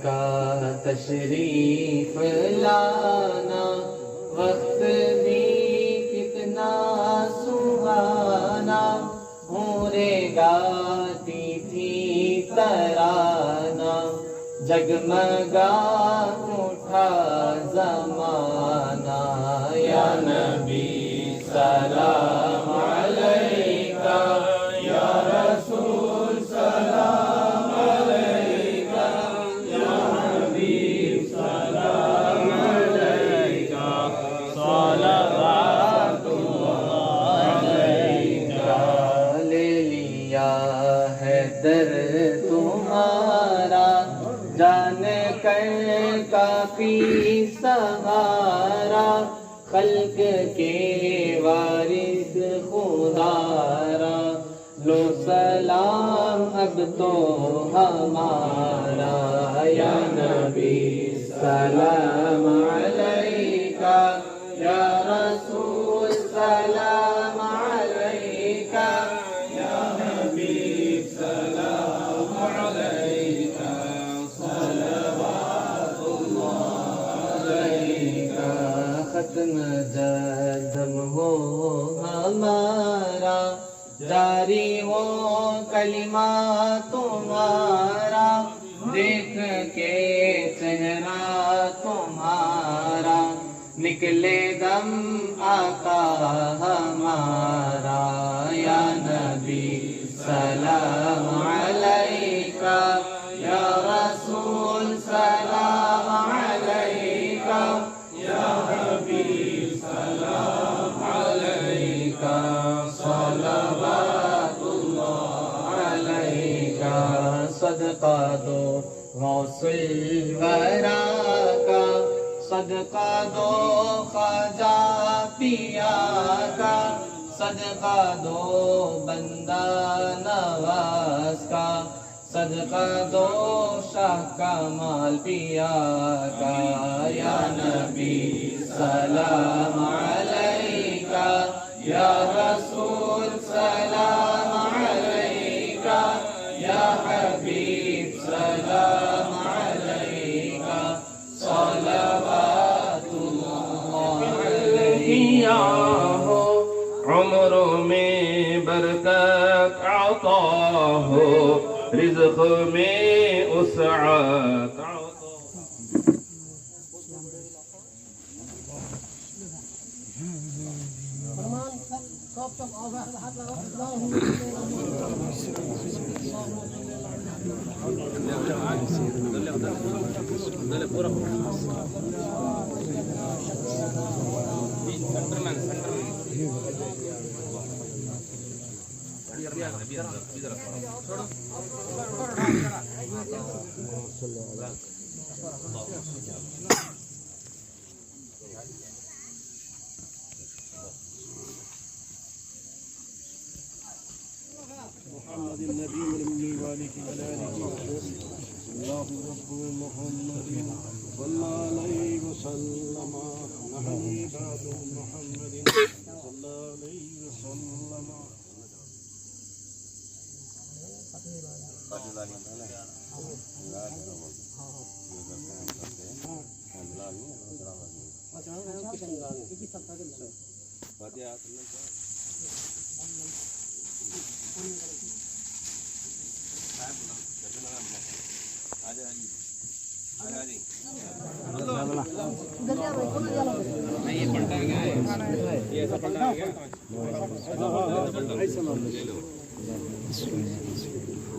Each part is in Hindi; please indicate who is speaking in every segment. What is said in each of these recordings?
Speaker 1: का तशरीफ लाना, वक्त भी कितना सुहाना, भोरे गाती थी तराना, जगमगा उठा ज़माना। या नबी सलाम अलैका, या रसूल सलाम अलैका, या हबीब सलाम अलैका, सलावतुल्लाह अलैका। ले लिया है दर तुम्हारा, जान कर काफी सहारा, खल्क के वारिस खुदारा, लो सलाम अब तो हमारा। या नबी सलाम अलैका, या रसूल सलाम अलैका, या हबीब सलाम अलैका, खत्म जद्म हो हमारा, जारी हो कलिमा तुम्हारा, देख के चेहरा तुम्हारा, निकले दम आका हमारा। या नबी सलाम अलैका, या रसूल सलाम अलैका, या हबीब सलाम अलैका, सलावतुल्लाह अलैका। सदका दो गौसुल वरा का, सदका दो ख्वाजा पिया का, सदका दो बंदा नवाज का, सदका दो शाह कमाल पिया का। या नबी सलाम अलैका, या रसूल सलाम अलैका, या हबीब सलाम अलैका, सलावतुल्लाह अलैका। हो उम्रों में बरकत आता हो, रिज़्क़ में उसअत ये पलटा गया है, ये ऐसा पलटा गया।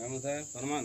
Speaker 1: महमूद है फरमान।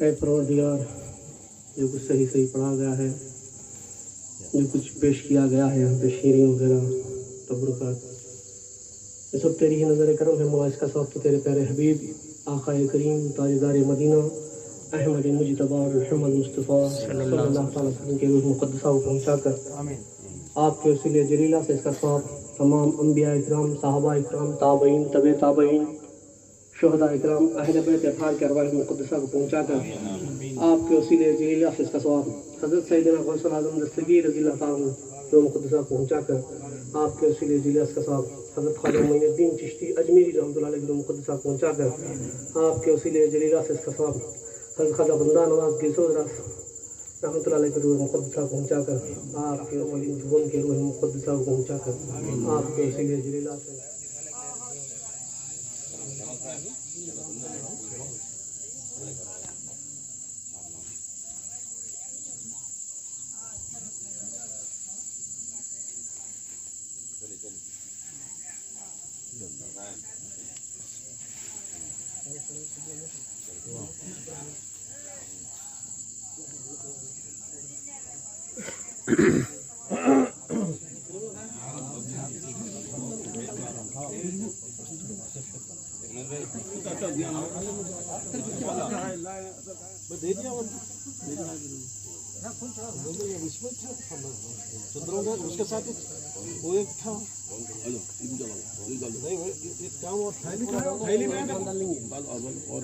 Speaker 2: ऐ परवरदिगार, जो कुछ सही सही पढ़ा गया है, जो कुछ पेश किया गया है यहाँ पे शेरी वगैरह तबरुकात, ये सब तेरी ही नज़र करम है मौला। इसका सब तो तेरे प्यारे हबीब आका करीम ताजदार मदीना अहमद मुजतबा मोहम्मद मुस्तफ़ा सल्लल्लाहु अलैहि वसल्लम के रूह मुक़द्दसा को पहुँचाकर आपके वसीले जलीला से इसका सब तमाम अम्बिया इकराम, सहाबा इकराम, ताबईन, तबे ताबईन, शुहदा इकराम, अहले बैत अताहार के अरवाह मुक़द्दसा को पहुँचाकर आपके वसीले जलीला से इसका सब हज़रत सैयदना गौसुल आज़म दस्तगीर रज़ियल्लाहु ताला अन्हु मुक़द्दसा को पहुँचाकर आपके वसीले जलीला से इसका सब हज़रत ख्वाजा मोइनुद्दीन चिश्ती अजमेरी रहमतुल्लाह अलैह मुक़द्दसा को पहुँचाकर आपके वसीले जलीला से इसका सब हज़रत ख्वाजा बंदा नवाज़ गिसोदरस रहमतुल्लाह अलैह के रूह मुक़द्दसा को पहुँचाकर आपके वली जुबान के रूह मुक़द्दसा को पहुँचाकर आपके वसीले जलीला से उसके साथ वो एक था थैली में और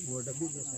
Speaker 2: वो डब्बी जैसा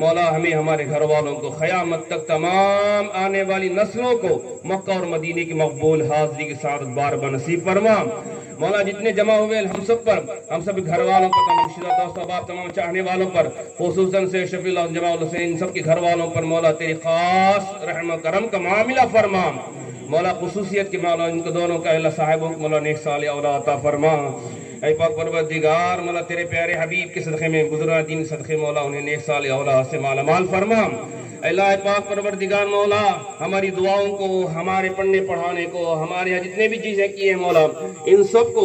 Speaker 1: मौला हमें हमारे घर वालों को क़यामत तक तमाम आने वाली नस्लों को मक्का और मदीने की मकबूल हाज़िरी के साथ बार बार नसीब फरमा। मौला जितने जमा हुए हम सब पर, हम सब घर वालों पर, तमाम रिश्तेदार दोस्त अहबाब, तमाम चाहने वालों पर, खुसूसन से शफील जमाउल हुसैन सब के घर वालों पर मौला तेरे खास रहम करम का मामला फरमा। मौला खुसूसियत के मौला इनको दोनों का अल्लाह साहिबों को मौला नेक साले औलाद अता फरमा। ऐ पाक परवरदिगार मौला तेरे प्यारे हबीब के सदक़े में गुज़रा दिन सदक़े मौला उन्हें नेक साले औलाद से माला माल फरमा। अल्लाह पाक परवरदिगार मौला हमारी दुआओं को, हमारे पढ़ने पढ़ाने को, हमारे यहाँ जितने भी चीज़ें की हैं मौला इन सब को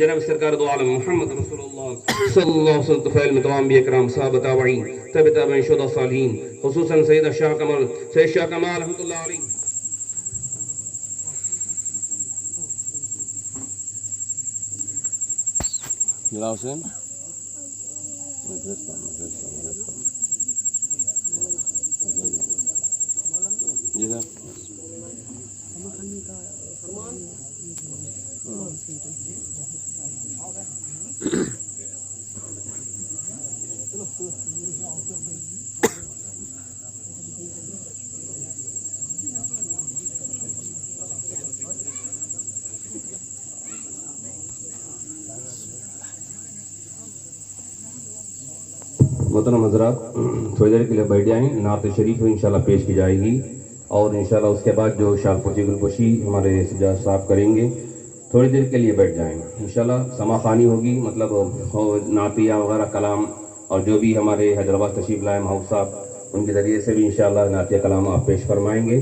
Speaker 1: जनाब सरकार दो आलम मोहम्मद रसूलुल्लाह सल्लल्लाहु अलैहि वसल्लम फैल में तमाम भी इकराम साहब ताबईन तबे ताबईन शुहदा सालिहीन खुसूसन सैयद शाह कमाल रहमतुल्लाह अलैह जनाब हुसैन
Speaker 3: लीजिएगा।
Speaker 1: मोहतरम हज़रात, थोड़ी देर के लिए बैठ जाएँ। नात शरीफ इंशाल्लाह पेश की जाएगी और इंशाल्लाह उसके बाद जो शालपोशी गुलपोशी हमारे सज्जाद साहब करेंगे। थोड़ी देर के लिए बैठ जाएँ। इंशाल्लाह समा खानी होगी, मतलब नातिया वगैरह कलाम और जो भी हमारे हैदराबाद तशरीफ लाए महबूब साहब, उनके ज़रिए से भी इंशाल्लाह नातिया कलाम आप पेश फरमाएँगे।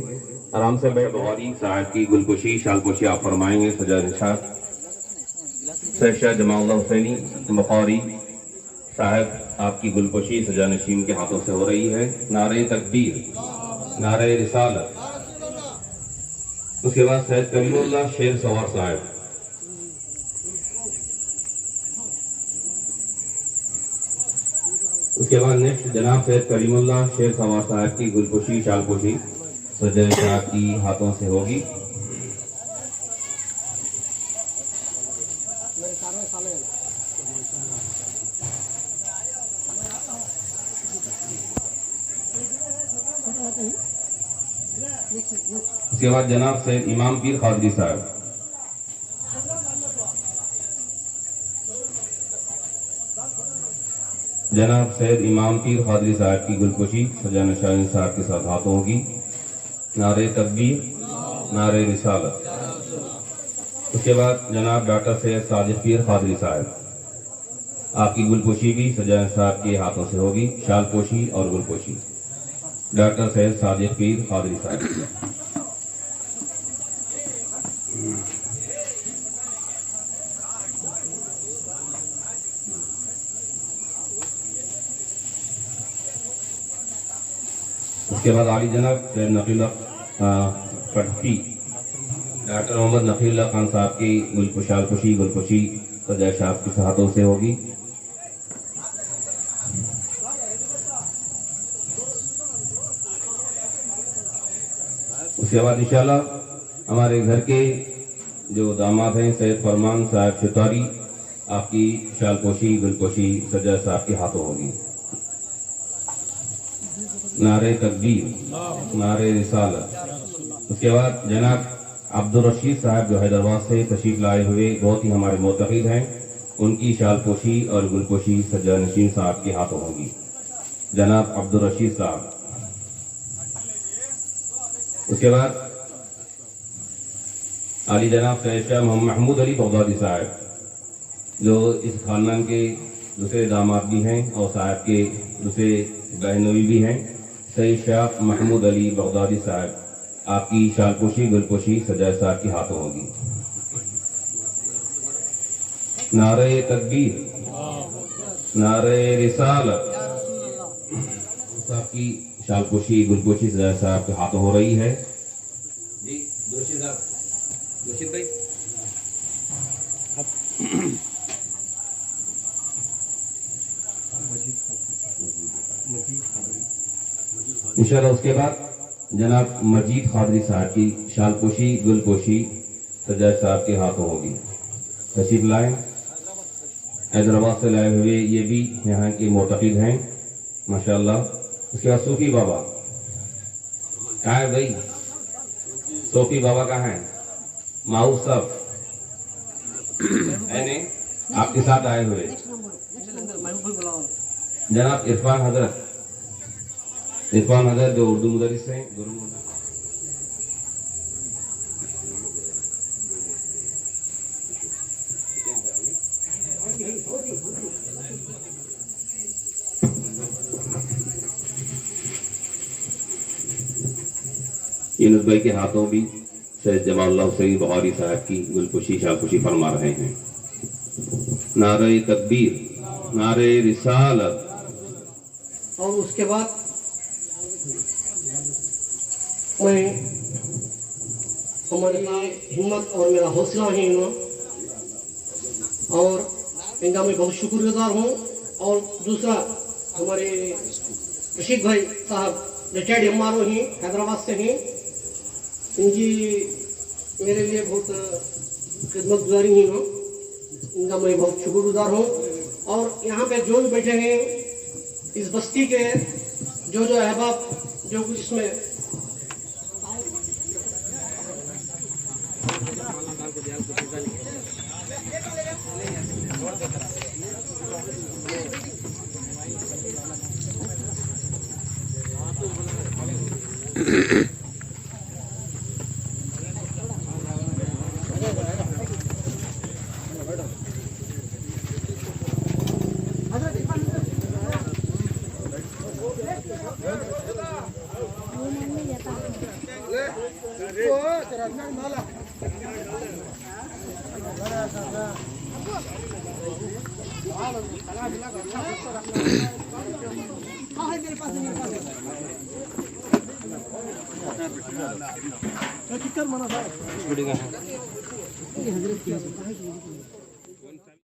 Speaker 1: आराम से बैठ बुखारी साहब की गुलपोशी शालपोशी आप फरमाएँगे। सज्जाद निशात शाह जमाउल्लाह हुसैनी बुखारी साहब आपकी गुलपोशी सजा नशीम के हाथों से हो रही है। नारे तकबीर, नारे रिसालत। उसके बाद सैयद करीमुल्लाह शेर सवार साहब, उसके बाद नेक्स्ट जनाब सैयद करीमुल्लाह शेर सवार साहब की गुलपोशी शालपोशी सजा शाह की हाथों से होगी। उसके बाद जनाब सैयद इमाम पीर खादरी साहब, जनाब सैयद इमाम पीर खादरी साहब की गुलपोशी सजान शाह साहब के साथ हाथों होगी। नारे तकबीर, नारे रिसालत। उसके बाद जनाब डॉक्टर सैयद साजिद पीर खादरी साहब, आपकी गुलपोशी भी सजान साहब के हाथों से होगी। शालपोशी और गुलपोशी डॉक्टर सैयद साजिद पीर खादरी साहब। उसके बाद आली जनाब सैयद नकील पट्टी डॉक्टर मोहम्मद नकील खान साहब की शालपोशी गुलपोशी सजा साहब के हाथों से होगी। उसके बाद इंशाल्लाह हमारे घर के जो दामाद हैं सैयद फरमान साहब शितारी, आपकी शालपोशी गुलपोशी सजा साहब के हाथों होगी। नारे तकबीर, नारे रिसालत। उसके बाद जनाब अब्दुल रशीद साहब जो हैदराबाद से तशरीफ लाए हुए बहुत ही हमारे मोतक़िद हैं, उनकी शालपोशी और गुलपोशी सज्जा नशीन साहब के हाथों होगी। जनाब अब्दुल रशीद साहब। उसके बाद आली जनाब सैयद शाह महमूद अली बगदादी साहब, जो इस खानदान के दूसरे दामाद भी हैं और साहब के दूसरे बहनोई भी हैं। सैयद शाह महमूद अली बगदादी साहब, आपकी शालपोशी गुलपोशी सजा साहब के हाथों होगी। नारे तकबीर, नारे रिसालत। आपकी शालपोशी गुलपोशी सजा साहब के हाथों हो रही है। जी दोषी साहब, दोषी भाई इंशाल्लाह। उसके बाद जनाब मजीद खादरी साहब की शालपोशी गुलपोशी सजा साहब के हाथों होगी। तशरीफ लाए, हैदराबाद से लाए हुए ये भी यहाँ के मोतक़िद हैं माशाल्लाह। उसके बाद सूफी बाबा कहाँ है भाई? सूफी बाबा कहाँ है? माऊ सब आपके साथ आए हुए जनाब इरफान हजरत, इरफान हजरत जो उर्दू मुदरिस हैं। यूनुस भाई के हाथों भी सैयद जमाउल्लाह हुसैनी बुखारी साहब की गुलपोशी शालपोशी फरमा रहे हैं। नारे तकबीर, नारे रिसालत।
Speaker 2: और उसके बाद मैं हमारी हिम्मत और मेरा हौसला है और इनका मैं बहुत शुक्रगुजार हूँ। और दूसरा हमारे रशीद भाई साहब रिटायर्ड MRO हैं, हैदराबाद से हैं, इनकी मेरे लिए बहुत खिदमत गुजारी हुई हो, इनका मैं बहुत शुक्रगुजार हूँ। और यहाँ पे जो भी बैठे हैं इस बस्ती के जो अहबाब जो कुछ इसमें कितना मना था